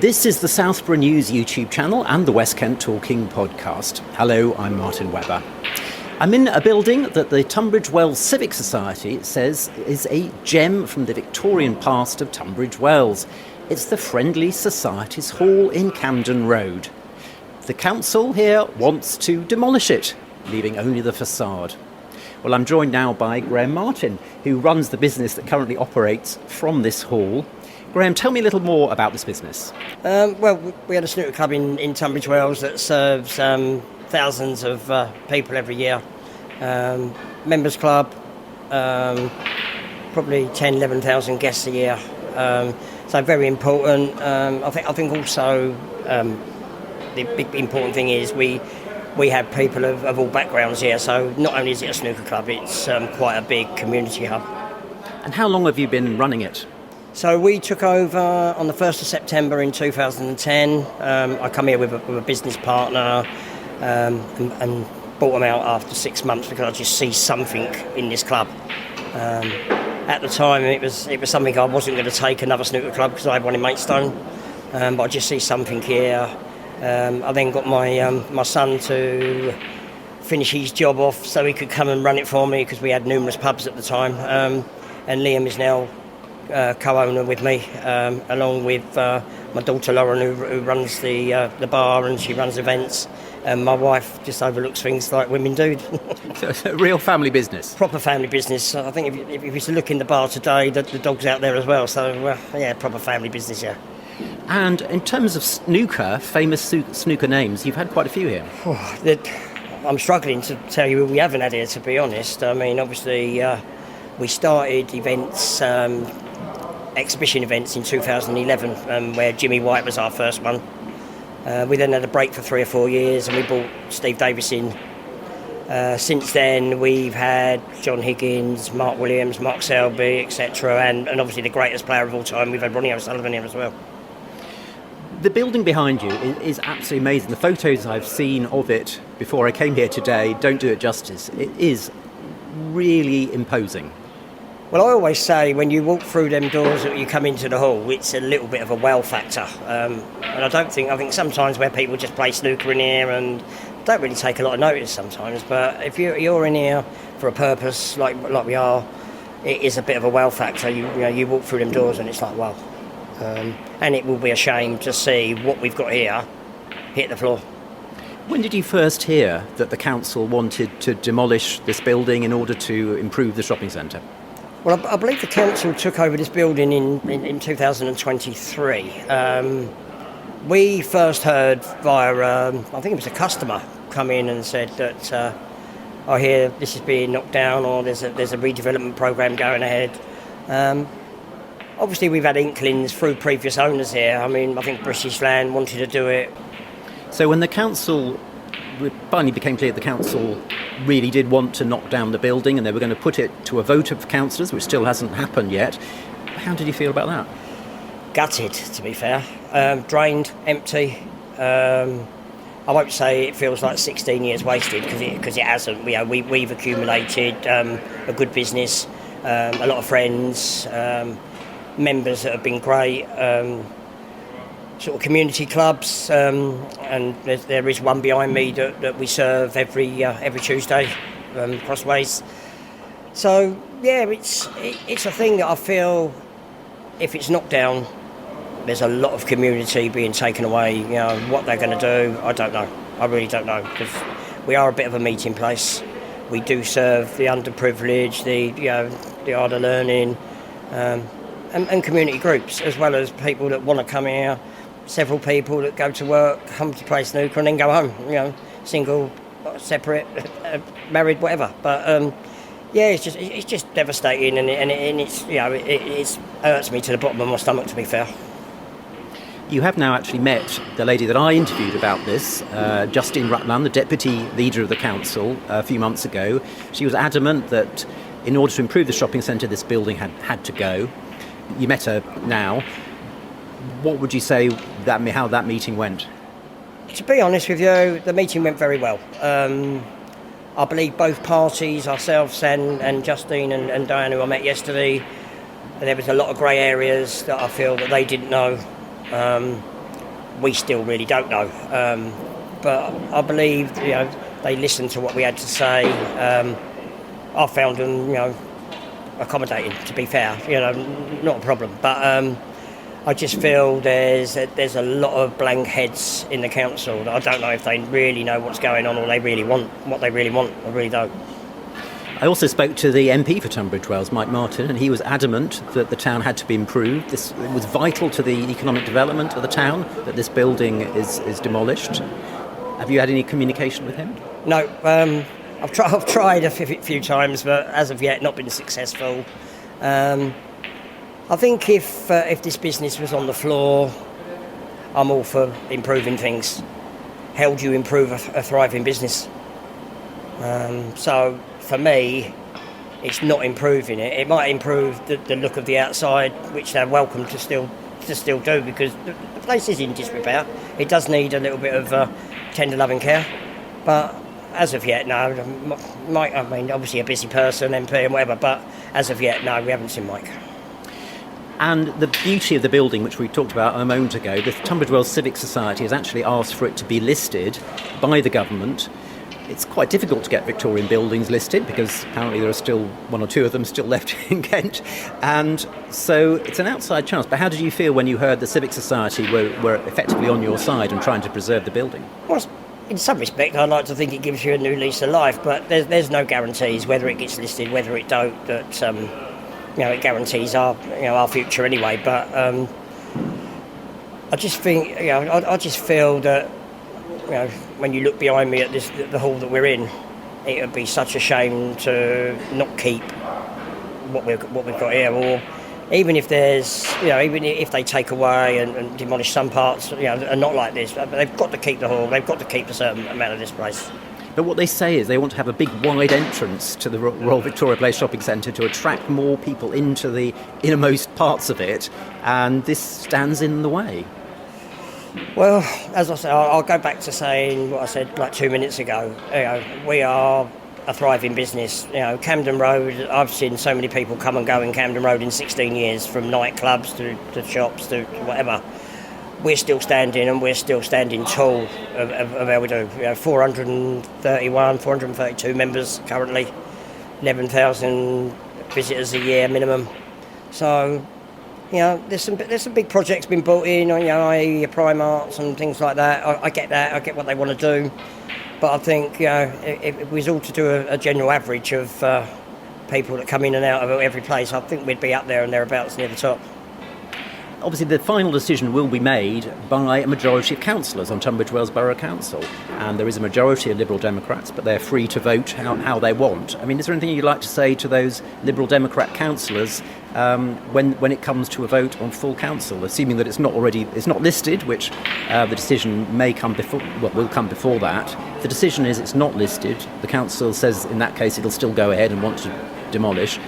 This is the Southborough News YouTube channel and the West Kent Talking podcast. Hello, I'm Martin Webber. I'm in a building that the Tunbridge Wells Civic Society says is a gem from the Victorian past of Tunbridge Wells. It's the Friendly Societies Hall in Camden Road. The council here wants to demolish it, leaving only the facade. Well, I'm joined now by Graham Martin, who runs the business that currently operates from this hall. Graham, tell me a little more about this business. Well, we had a snooker club in Tunbridge Wells that serves thousands of people every year. Members club, probably 10, 11,000 guests a year. So very important. I think also the big important thing is we have people of all backgrounds here. So not only is it a snooker club, it's quite a big community hub. And how long have you been running it? So we took over on the 1st of September in 2010. I come here with a business partner and bought them out after 6 months because I just see something in this club. At the time it was something I wasn't going to take another snooker club because I had one in Maidstone, but I just see something here. I then got my son to finish his job off so he could come and run it for me because we had numerous pubs at the time, and Liam is now co-owner with me, along with my daughter Lauren, who runs the bar, and she runs events, and my wife just overlooks things like women do. So it's a real family business. Proper family business. I think if you was to look in the bar today, the dog's out there as well. So proper family business, yeah. And in terms of snooker, famous snooker names, you've had quite a few here. I'm struggling to tell you who we haven't had here, to be honest. I mean, obviously, we started events, exhibition events in 2011, where Jimmy White was our first one. We then had a break for 3 or 4 years, and we brought Steve Davis in. Since then, we've had John Higgins, Mark Williams, Mark Selby, etc., and obviously the greatest player of all time, we've had Ronnie O'Sullivan here as well. The building behind you is absolutely amazing. The photos I've seen of it before I came here today don't do it justice. It is really imposing. Well, I always say when you walk through them doors that you come into the hall, it's a little bit of a wow factor. And I think sometimes where people just play snooker in here and don't really take a lot of notice sometimes, but if you're in here for a purpose like we are, it is a bit of a wow factor. You walk through them doors and it's like wow. And it will be a shame to see what we've got here hit the floor. When did you first hear that the council wanted to demolish this building in order to improve the shopping centre? Well, I believe the council took over this building in 2023. We first heard via, I think it was a customer, come in and said that I hear this is being knocked down, or there's a redevelopment programme going ahead. Obviously, we've had inklings through previous owners here. I mean, I think British Land wanted to do it. So when the council, it finally became clear the council really did want to knock down the building and they were going to put it to a vote of councillors, which still hasn't happened yet, how did you feel about that? Gutted, to be fair. Drained, empty. I won't say it feels like 16 years wasted because it hasn't. We've accumulated a good business, a lot of friends, members that have been great, sort of community clubs, and there is one behind me that we serve every Tuesday, Crossways. So yeah, it's a thing that I feel if it's knocked down, there's a lot of community being taken away. What they're going to do, I don't know. I really don't know, because we are a bit of a meeting place. We do serve the underprivileged, the hard of learning, and community groups, as well as people that want to come here. Several people that go to work, come to play snooker, and then go home. Single, separate, married, whatever. But it's just devastating, and it hurts me to the bottom of my stomach, to be fair. You have now actually met the lady that I interviewed about this, Justine Rutland, the deputy leader of the council, a few months ago. She was adamant that in order to improve the shopping centre, this building had to go. You met her now. What would you say how that meeting went? To be honest with you, the meeting went very well. I believe both parties, ourselves and Justine and Diane, who I met yesterday, there was a lot of grey areas that I feel that they didn't know. we still really don't know. But I believe, they listened to what we had to say. I found them, accommodating, to be fair, not a problem. But I just feel there's a lot of blank heads in the council that I don't know if they really know what's going on or they really want what they really want. I really don't. I also spoke to the MP for Tunbridge Wells, Mike Martin, and he was adamant that the town had to be improved. It was vital to the economic development of the town that this building is demolished. Have you had any communication with him? No, I've tried a few times, but as of yet not been successful. I think if this business was on the floor, I'm all for improving things. How do you improve a thriving business? So for me, it's not improving it. It might improve the look of the outside, which they're welcome to still do, because the place is in disrepair. It does need a little bit of tender loving care, but as of yet, no. Mike, I mean, obviously a busy person, MP and whatever, but as of yet, no, we haven't seen Mike. And the beauty of the building, which we talked about a moment ago, the Tunbridge Wells Civic Society has actually asked for it to be listed by the government. It's quite difficult to get Victorian buildings listed because apparently there are still one or two of them still left in Kent. And so it's an outside chance. But how did you feel when you heard the Civic Society were effectively on your side and trying to preserve the building? Well, in some respect, I'd like to think it gives you a new lease of life, but there's no guarantees whether it gets listed, whether it don't, that it guarantees our future anyway. But I just think, I just feel that, when you look behind me at the hall that we're in, it would be such a shame to not keep what we've got here, or even if there's, even if they take away and demolish some parts, are not like this. But they've got to keep the hall. They've got to keep a certain amount of this place. But what they say is they want to have a big wide entrance to the Royal Victoria Place Shopping Centre to attract more people into the innermost parts of it, and this stands in the way. Well, as I say, I'll go back to saying what I said like 2 minutes ago. We are a thriving business. Camden Road, I've seen so many people come and go in Camden Road in 16 years, from nightclubs to shops to whatever. We're still standing, and we're still standing tall of how we do. 432 members currently, 11,000 visitors a year minimum. So, there's some big projects been brought in, i.e. your Primarts and things like that. I get that. I get what they want to do. But I think, if we was all to do a general average of people that come in and out of every place, I think we'd be up there and thereabouts near the top. Obviously, the final decision will be made by a majority of councillors on Tunbridge Wells Borough Council. And there is a majority of Liberal Democrats, but they're free to vote how they want. I mean, is there anything you'd like to say to those Liberal Democrat councillors when it comes to a vote on full council, assuming that it's not listed, which the decision will come before that. The decision is it's not listed. The council says in that case it'll still go ahead and want to demolish.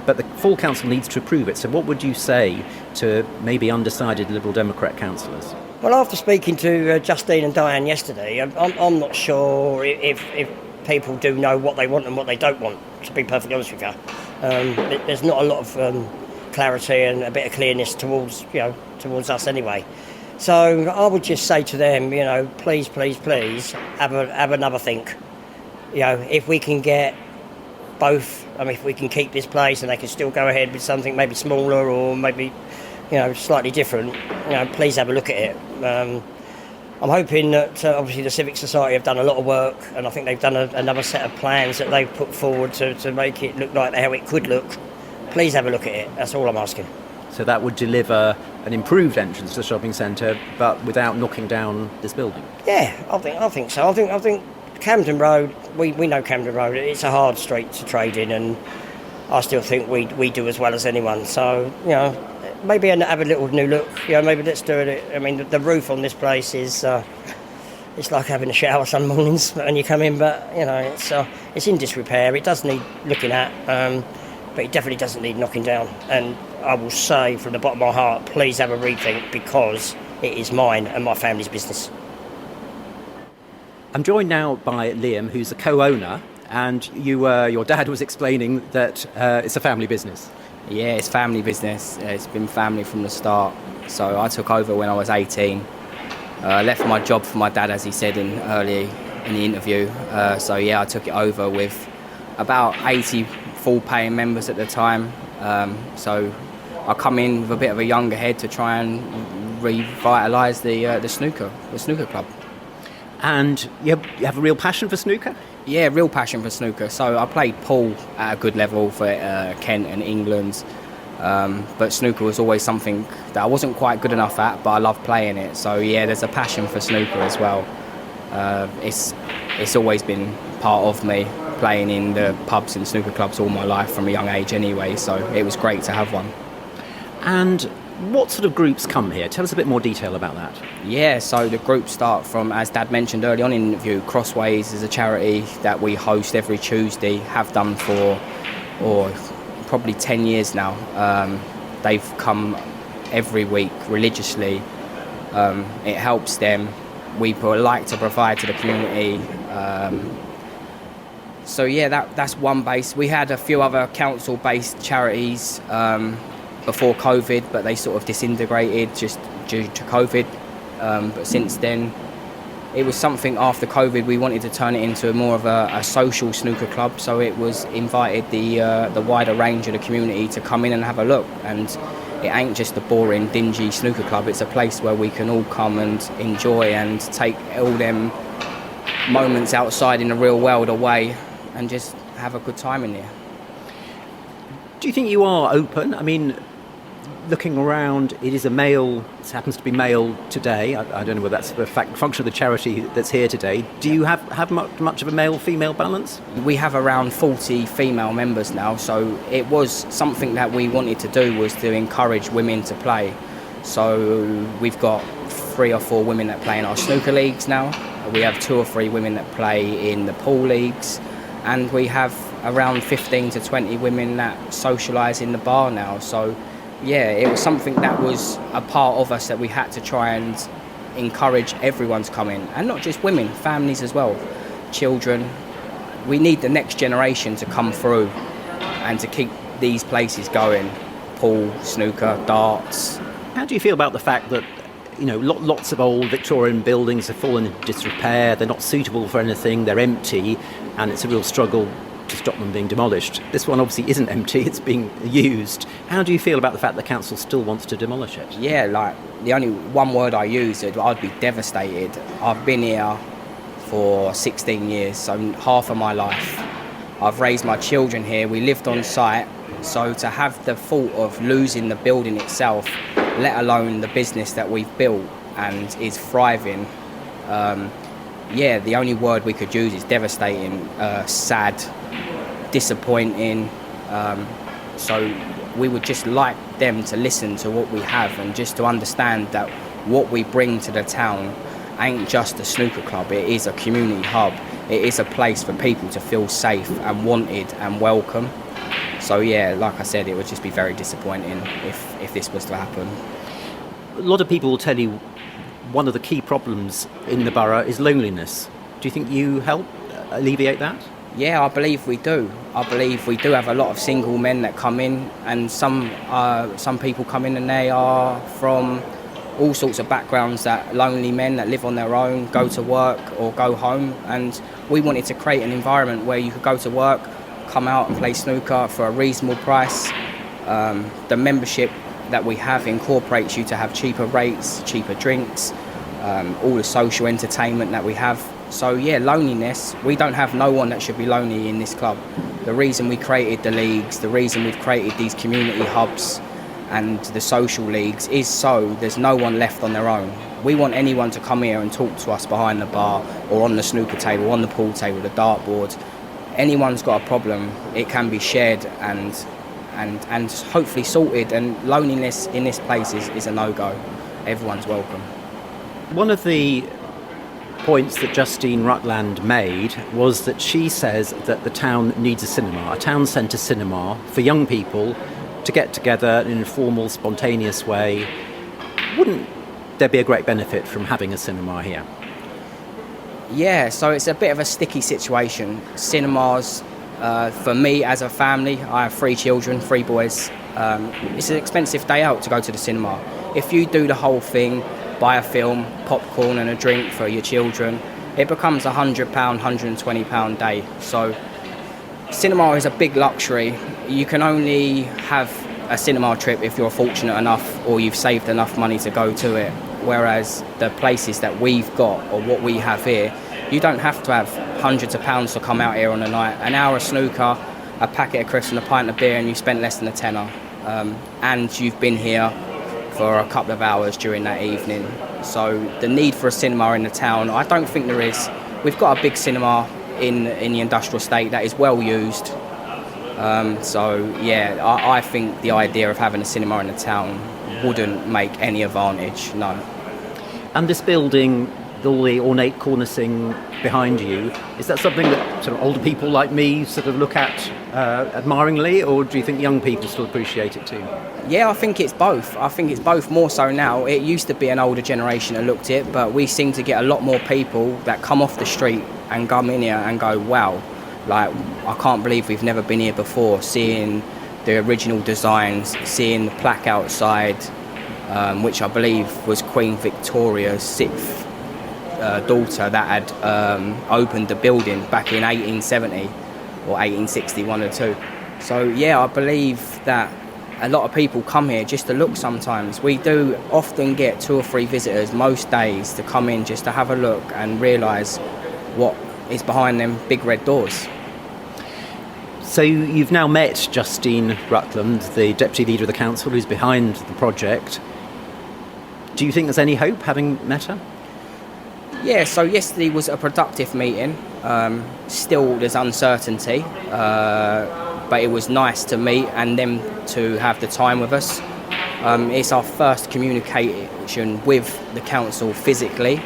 But the full council needs to approve it. So what would you say to maybe undecided Liberal Democrat councillors? Well, after speaking to Justine and Diane yesterday, I'm not sure if people do know what they want and what they don't want, to be perfectly honest with you. There's not a lot of clarity and a bit of clearness towards us anyway. So I would just say to them, please have another think. If we can get both, if we can keep this place and they can still go ahead with something maybe smaller or maybe, slightly different, please have a look at it. I'm hoping that obviously the Civic Society have done a lot of work, and I think they've done another set of plans that they've put forward to make it look like how it could look. Please have a look at it. That's all I'm asking. So that would deliver an improved entrance to the shopping centre, but without knocking down this building? Yeah, I think so. I think Camden Road, we know Camden Road, it's a hard street to trade in, and I still think we do as well as anyone. So, maybe have a little new look. Maybe let's do it. I mean, the roof on this place is, it's like having a shower some mornings when you come in, but, it's in disrepair. It does need looking at, but it definitely doesn't need knocking down. And I will say from the bottom of my heart, please have a rethink, because it is mine and my family's business. I'm joined now by Liam, who's a co-owner, and your dad was explaining that it's a family business. Yeah, it's family business. It's been family from the start. So I took over when I was 18. Left my job for my dad, as he said early in the interview. So yeah, I took it over with about 80 full-paying members at the time. So I come in with a bit of a younger head to try and revitalise the snooker club. And you have a real passion for snooker? Yeah, real passion for snooker. So I played pool at a good level for Kent and England. But snooker was always something that I wasn't quite good enough at, but I love playing it. So yeah, there's a passion for snooker as well. It's always been part of me, playing in the pubs and snooker clubs all my life from a young age anyway, so it was great to have one. And what sort of groups come here? Tell us a bit more detail about that. Yeah, so the groups start from, as Dad mentioned early on in the interview, Crossways is a charity that we host every Tuesday, have done for probably 10 years now. They've come every week religiously. It helps them. We like to provide to the community. So yeah, that's one base. We had a few other council-based charities before COVID, but they sort of disintegrated just due to COVID. But since then, it was something after COVID we wanted to turn it into more of a social snooker club. So it was invited the wider range of the community to come in and have a look. And it ain't just a boring, dingy snooker club. It's a place where we can all come and enjoy and take all them moments outside in the real world away and just have a good time in there. Do you think you are open? I mean, looking around, it happens to be male today. I don't know whether that's a function of the charity that's here today. Do you have much of a male-female balance? We have around 40 female members now, so it was something that we wanted to do, was to encourage women to play. So we've got 3 or 4 women that play in our snooker leagues now. We have 2 or 3 women that play in the pool leagues, and we have around 15 to 20 women that socialise in the bar now. So yeah, it was something that was a part of us that we had to try and encourage everyone to come in, and not just women, families as well, children. We need the next generation to come through and to keep these places going. Pool, snooker, darts. How do you feel about the fact that, you know, lots of old Victorian buildings have fallen into disrepair, they're not suitable for anything, they're empty, and it's a real struggle to stop them being demolished? This one obviously isn't empty, it's being used. How do you feel about the fact the council still wants to demolish it? Yeah, like, the only one word I use, I'd be devastated. I've been here for 16 years, so half of my life. I've raised my children here, we lived on site, so to have the thought of losing the building itself, let alone the business that we've built and is thriving, yeah, the only word we could use is devastating, sad, disappointing. So we would just like them to listen to what we have and just to understand that what we bring to the town ain't just a snooker club, it is a community hub. It is a place for people to feel safe and wanted and welcome. So yeah, like I said, it would just be very disappointing if this was to happen. A lot of people will tell you one of the key problems in the borough is loneliness. Do you think you help alleviate that? Yeah, I believe we do. I believe we do have a lot of single men that come in, and some people come in and they are from all sorts of backgrounds, that lonely men that live on their own, go to work or go home, and we wanted to create an environment where you could go to work, come out and play snooker for a reasonable price. The membership that we have incorporates you to have cheaper rates, cheaper drinks, all the social entertainment that we have. So yeah, loneliness, we don't have no one that should be lonely in this club. The reason we created the leagues, the reason we've created these community hubs and the social leagues is so there's no one left on their own. We want anyone to come here and talk to us behind the bar or on the snooker table, on the pool table, the dartboard. Anyone's got a problem, it can be shared and hopefully sorted, and loneliness in this place is a no-go. Everyone's welcome. One of the points that Justine Rutland made was that she says that the town needs a cinema, a town centre cinema for young people to get together in an informal, spontaneous way. Wouldn't there be a great benefit from having a cinema here? Yeah, so it's a bit of a sticky situation. Cinemas, for me as a family, I have 3 children, 3 boys. It's an expensive day out to go to the cinema. If you do the whole thing, buy a film, popcorn and a drink for your children, it becomes £100, £120 day. So cinema is a big luxury. You can only have a cinema trip if you're fortunate enough or you've saved enough money to go to it. Whereas the places that we've got, or what we have here, you don't have to have hundreds of pounds to come out here on a night. An hour of snooker, a packet of crisps and a pint of beer, and you spent less than a tenner. And you've been here for a couple of hours during that evening. So the need for a cinema in the town, I don't think there is. We've got a big cinema in the industrial estate that is well used. I think the idea of having a cinema in the town wouldn't make any advantage, no. And this building, all the ornate cornicing behind you, is that something that sort of older people like me sort of look at admiringly, or do you think young people still appreciate it too? Yeah, I think it's both. I think it's both more so now. It used to be an older generation that looked at it, but we seem to get a lot more people that come off the street and come in here and go, wow, like, I can't believe we've never been here before, seeing the original designs, seeing the plaque outside, which I believe was Queen Victoria's sixth daughter that had opened the building back in 1870 or 1860, one or two. So yeah, I believe that a lot of people come here just to look sometimes. We do often get 2 or 3 visitors most days to come in just to have a look and realise what is behind them big red doors. So you've now met Justine Rutland, the Deputy Leader of the Council, who's behind the project. Do you think there's any hope, having met her? Yeah, so yesterday was a productive meeting. Still there's uncertainty, but it was nice to meet and them to have the time with us. It's our first communication with the council physically.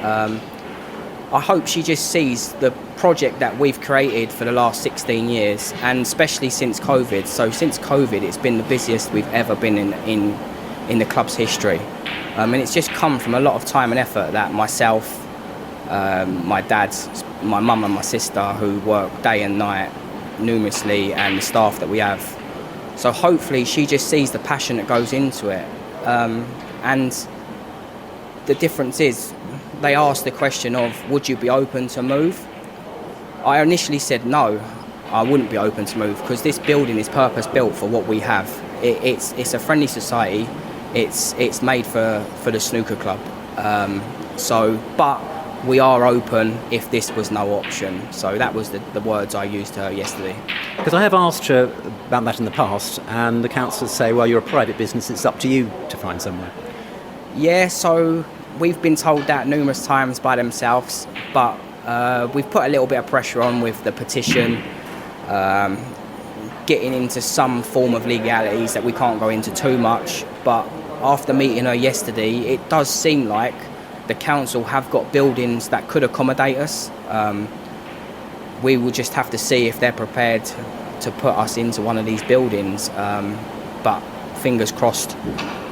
I hope she just sees the project that we've created for the last 16 years, and especially since COVID. So since COVID, it's been the busiest we've ever been in the club's history. And it's just come from a lot of time and effort that myself, my dad, my mum and my sister, who work day and night numerously, and the staff that we have. So hopefully she just sees the passion that goes into it. And the difference is, they asked the question of, would you be open to move? I initially said no, I wouldn't be open to move, because this building is purpose built for what we have. It's a friendly society. It's made for the snooker club. But we are open if this was no option. So that was the words I used to her yesterday. Because I have asked her about that in the past, and the councillors say, well, you're a private business, it's up to you to find somewhere. Yeah, so we've been told that numerous times by themselves, but we've put a little bit of pressure on with the petition, getting into some form of legalities that we can't go into too much. But after meeting her yesterday, it does seem like the council have got buildings that could accommodate us. We will just have to see if they're prepared to put us into one of these buildings. But fingers crossed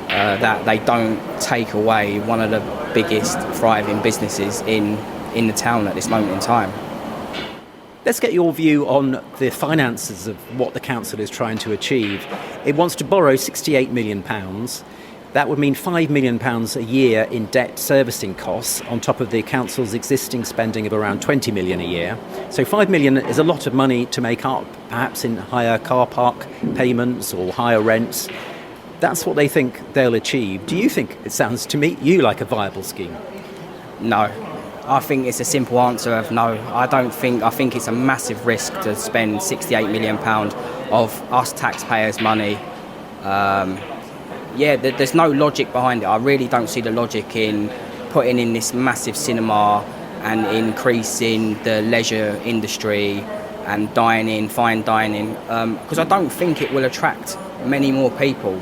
that they don't take away one of the biggest thriving businesses in the town at this moment in time. Let's get your view on the finances of what the council is trying to achieve. It wants to borrow £68 million. That would mean £5 million a year in debt servicing costs on top of the council's existing spending of around £20 million a year. So £5 million is a lot of money to make up, perhaps in higher car park payments or higher rents. That's what they think they'll achieve. Do you think it sounds to you like a viable scheme? No. I think it's a simple answer of no. I think it's a massive risk to spend £68 million of us taxpayers' money. There's no logic behind it. I really don't see the logic in putting in this massive cinema and increasing the leisure industry and fine dining, because I don't think it will attract many more people.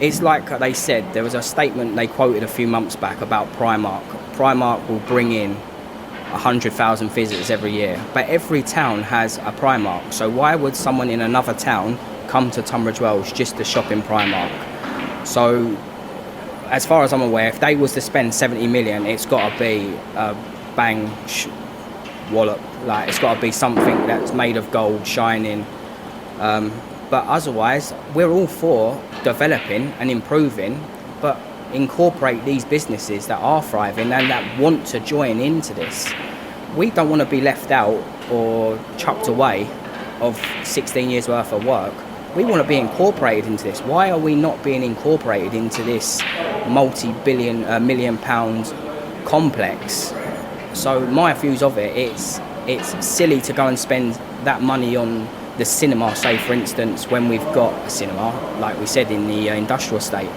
It's like they said, there was a statement they quoted a few months back about Primark. Primark will bring in 100,000 visitors every year, but every town has a Primark. So why would someone in another town come to Tunbridge Wells just to shop in Primark? So as far as I'm aware, if they was to spend 70 million, it's got to be a wallop. Like, it's got to be something that's made of gold, shining. But otherwise, we're all for developing and improving, but incorporate these businesses that are thriving and that want to join into this. We don't want to be left out or chucked away of 16 years worth of work. We want to be incorporated into this. Why are we not being incorporated into this multi-billion, £1 million complex? So my views of it, it's silly to go and spend that money on the cinema, say for instance, when we've got a cinema, like we said, in the industrial estate.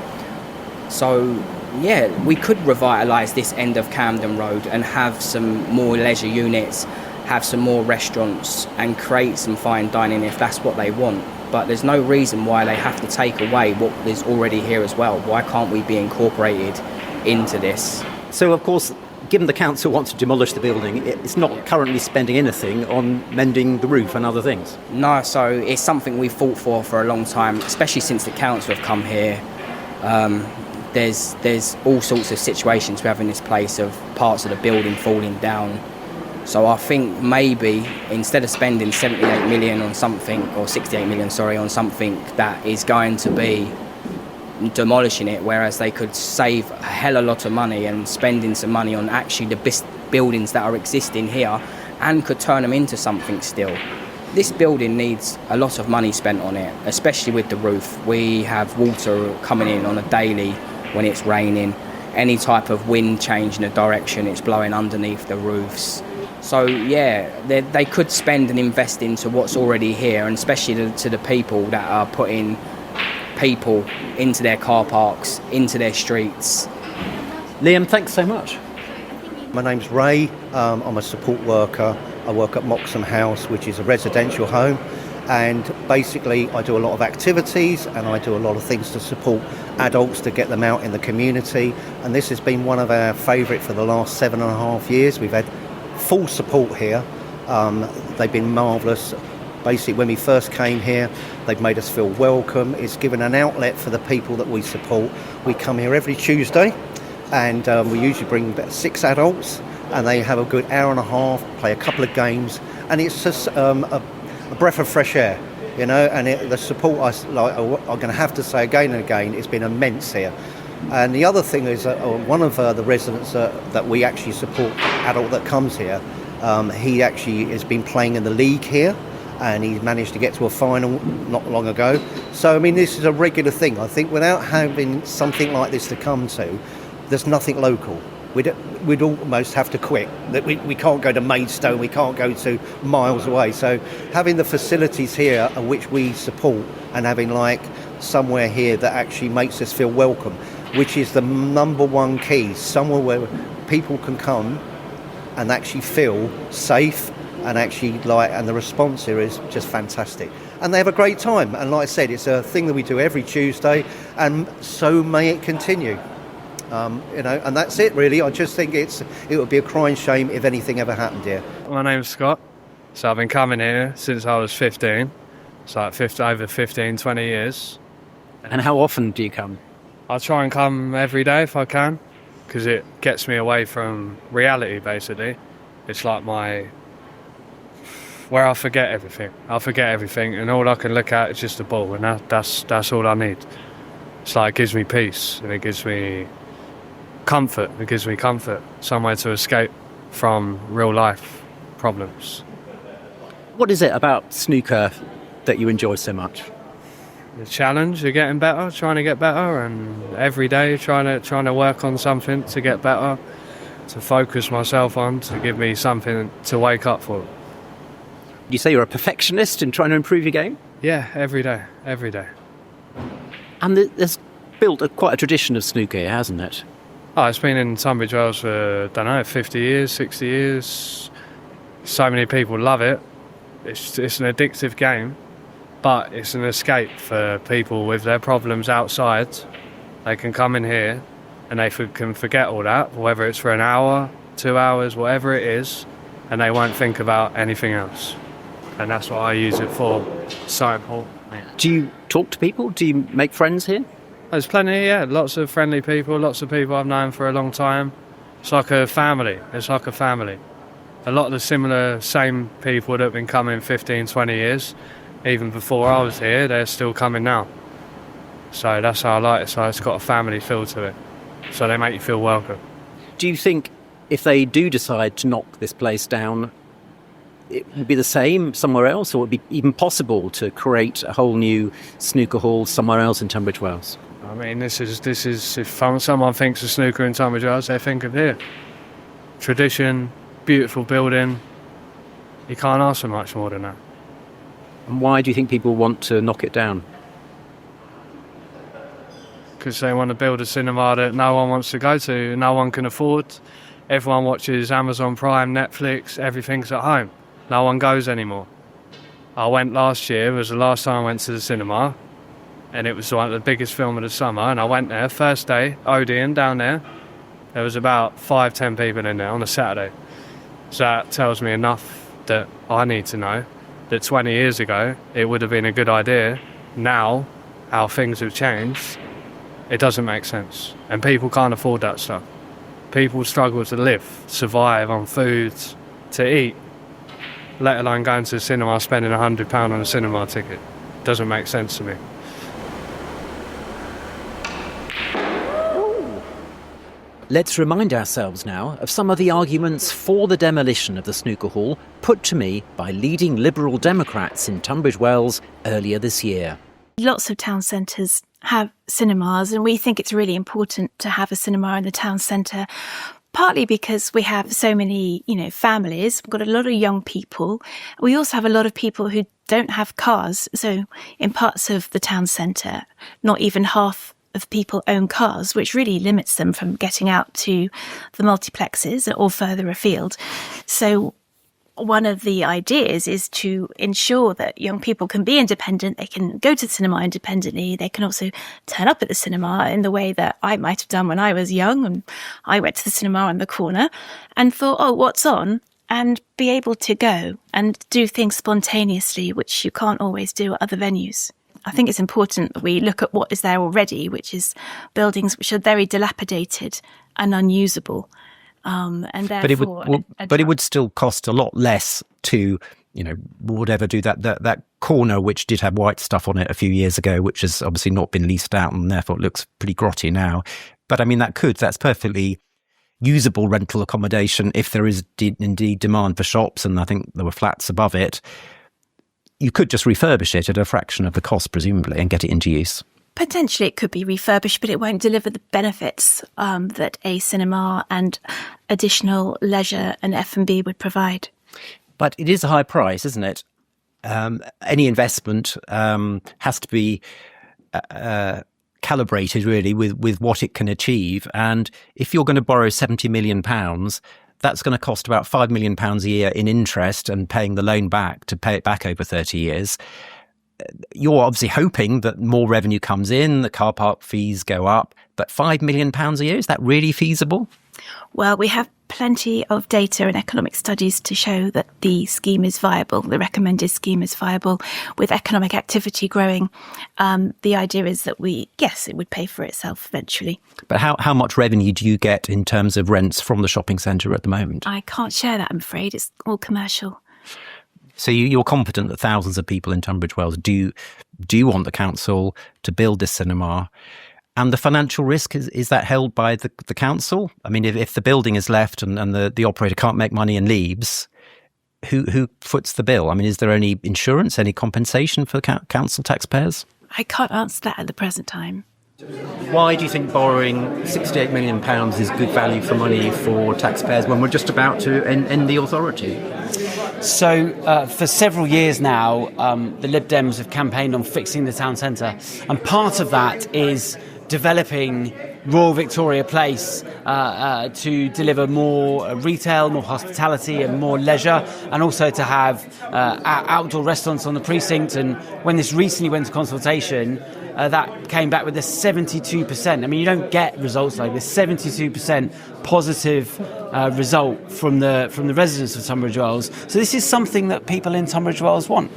So yeah, we could revitalise this end of Camden Road and have some more leisure units, have some more restaurants and create some fine dining if that's what they want. But there's no reason why they have to take away what is already here as well. Why can't we be incorporated into this? So, of course, given the council wants to demolish the building, it's not currently spending anything on mending the roof and other things. No, so it's something we've fought for a long time, especially since the council have come here. There's all sorts of situations we have in this place of parts of the building falling down. So I think maybe instead of spending 78 million on something, or 68 million, sorry, on something that is going to be demolishing it, whereas they could save a hell of a lot of money and spending some money on actually the buildings that are existing here and could turn them into something still. This building needs a lot of money spent on it, especially with the roof. We have water coming in on a daily when it's raining. Any type of wind change in the direction, it's blowing underneath the roofs. So yeah, they could spend and invest into what's already here, and especially to the people that are putting people into their car parks, into their streets. Liam, thanks so much. My name's Ray. I'm a support worker. I work at Motson House, which is a residential home, and basically I do a lot of activities and I do a lot of things to support adults to get them out in the community, and this has been one of our favourite for the last 7.5 years. We've had full support here. They've been marvellous. Basically, when we first came here, they've made us feel welcome. It's given an outlet for the people that we support. We come here every Tuesday, and we usually bring about 6 adults, and they have a good hour and a half, play a couple of games, and it's just a breath of fresh air, you know. And the support, I'm going to have to say again and again, it's been immense here. And the other thing is that one of the residents that we actually support, adult that comes here, he actually has been playing in the league here, and he managed to get to a final not long ago. So, I mean, this is a regular thing. I think without having something like this to come to, there's nothing local. We'd almost have to quit. We can't go to Maidstone, we can't go to miles away. So having the facilities here which we support, and having like somewhere here that actually makes us feel welcome, which is the number one key, somewhere where people can come and actually feel safe, and actually and the response here is just fantastic, and they have a great time. And like I said, it's a thing that we do every Tuesday, and so may it continue. And that's it really. I just think it would be a crying shame if anything ever happened here. My name's Scott, so I've been coming here since I was 15, so like over 15, 20 years. And how often do you come? I try and come every day if I can, because it gets me away from reality basically. It's like where I forget everything, and all I can look at is just the ball, and that's all I need. It's like it gives me peace, and it gives me comfort. Somewhere to escape from real life problems. What is it about snooker that you enjoy so much? The challenge of getting better, trying to get better, and every day trying to work on something to get better, to focus myself on, to give me something to wake up for. You say you're a perfectionist in trying to improve your game? Yeah, every day. And there's built quite a tradition of snooker here, hasn't it? Oh, it's been in Tunbridge Wells for, 50 years, 60 years. So many people love it. It's an addictive game, but it's an escape for people with their problems outside. They can come in here and they can forget all that, whether it's for an hour, 2 hours, whatever it is, and they won't think about anything else. And that's what I use it for. So important. Do you talk to people? Do you make friends here? There's plenty, yeah. Lots of friendly people, lots of people I've known for a long time. It's like a family. A lot of the same people that have been coming 15, 20 years, even before I was here, they're still coming now. So that's how I like it. So it's got a family feel to it. so they make you feel welcome. Do you think if they do decide to knock this place down, it would be the same somewhere else, or would it be even possible to create a whole new snooker hall somewhere else in Tunbridge Wells? I mean, this is if someone thinks of snooker in Tunbridge Wells, they think of here. Tradition, beautiful building. You can't ask for much more than that. And why do you think people want to knock it down? Because they want to build a cinema that no one wants to go to, no one can afford. Everyone watches Amazon Prime, Netflix, everything's at home. No one goes anymore. I went last year, it was the last time I went to the cinema, and it was one of the biggest film of the summer, and I went there, first day, Odeon down there. There was about 5-10 people in there on a Saturday. So that tells me enough that I need to know that 20 years ago it would have been a good idea. Now, how things have changed, it doesn't make sense. And people can't afford that stuff. People struggle to live, survive on food, to eat, let alone going to the cinema, spending £100 on a cinema ticket. Doesn't make sense to me. Let's remind ourselves now of some of the arguments for the demolition of the snooker hall put to me by leading Liberal Democrats in Tunbridge Wells earlier this year. Lots of town centres have cinemas, and we think it's really important to have a cinema in the town centre, partly because we have so many, families. We've got a lot of young people. We also have a lot of people who don't have cars. So in parts of the town centre, not even half of people own cars, which really limits them from getting out to the multiplexes or further afield. So one of the ideas is to ensure that young people can be independent. They can go to the cinema independently. They can also turn up at the cinema in the way that I might have done when I was young. And I went to the cinema on the corner and thought, oh, what's on? And be able to go and do things spontaneously, which you can't always do at other venues. I think it's important that we look at what is there already, which is buildings which are very dilapidated and unusable. And therefore, but it would still cost a lot less to, whatever, do that corner which did have white stuff on it a few years ago, which has obviously not been leased out and therefore it looks pretty grotty now. But I mean, that's perfectly usable rental accommodation if there is indeed demand for shops, and I think there were flats above it. You could just refurbish it at a fraction of the cost, presumably, and get it into use. Potentially it could be refurbished, but it won't deliver the benefits that a cinema and additional leisure and F&B would provide. But it is a high price, isn't it? Any investment has to be calibrated, really, with what it can achieve. And if you're going to borrow £70 million, that's going to cost about £5 million a year in interest and paying the loan back to pay it back over 30 years. You're obviously hoping that more revenue comes in, the car park fees go up, but £5 million a year, is that really feasible? Well, we have plenty of data and economic studies to show that the scheme is viable. The recommended scheme is viable with economic activity growing. The idea is that it would pay for itself eventually. But how much revenue do you get in terms of rents from the shopping centre at the moment? I can't share that, I'm afraid. It's all commercial. So you're confident that thousands of people in Tunbridge Wells do want the council to build this cinema? And the financial risk, is that held by the council? I mean, if the building is left and the operator can't make money and leaves, who foots the bill? I mean, is there any insurance, any compensation for council taxpayers? I can't answer that at the present time. Why do you think borrowing £68 million is good value for money for taxpayers when we're just about to end the authority? So for several years now, the Lib Dems have campaigned on fixing the town centre, and part of that is developing Royal Victoria Place to deliver more retail, more hospitality and more leisure, and also to have outdoor restaurants on the precinct. And when this recently went to consultation, that came back with a 72%. I mean, you don't get results like this. 72% positive result from the residents of Tunbridge Wells. So this is something that people in Tunbridge Wells want.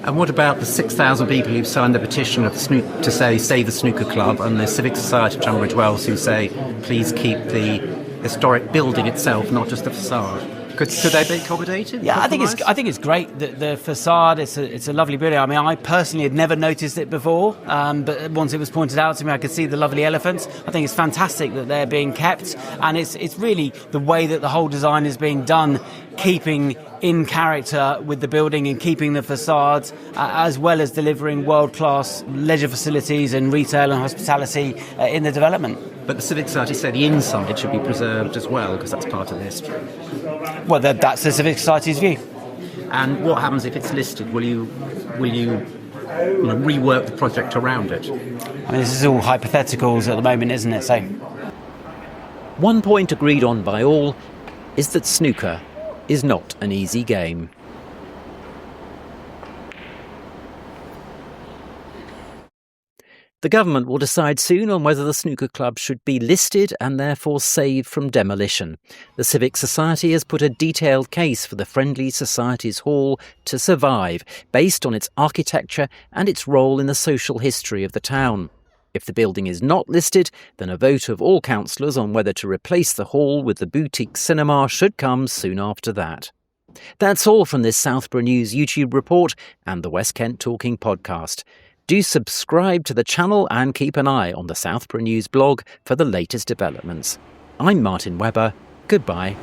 And what about the 6,000 people who've signed the petition to say Save the Snooker Club, and the Civic Society of Tunbridge Wells who say please keep the historic building itself, not just the facade? Could they be accommodated? Yeah, I think it's great that the facade. It's a lovely building. I mean, I personally had never noticed it before, but once it was pointed out to me, I could see the lovely elephants. I think it's fantastic that they're being kept, and it's really the way that the whole design is being done, keeping in character with the building and keeping the facade, as well as delivering world-class leisure facilities and retail and hospitality in the development. But the Civic Society say the inside should be preserved as well, because that's part of the history. Well, that's the Civic Society's view. And what happens if it's listed? Will you rework the project around it? I mean, this is all hypotheticals at the moment, isn't it? So, one point agreed on by all is that snooker is not an easy game. The government will decide soon on whether the snooker club should be listed and therefore saved from demolition. The Civic Society has put a detailed case for the Friendly Societies Hall to survive, based on its architecture and its role in the social history of the town. If the building is not listed, then a vote of all councillors on whether to replace the hall with the boutique cinema should come soon after that. That's all from this Southborough News YouTube report and the West Kent Talking podcast. Do subscribe to the channel and keep an eye on the Southborough News blog for the latest developments. I'm Martin Webber. Goodbye.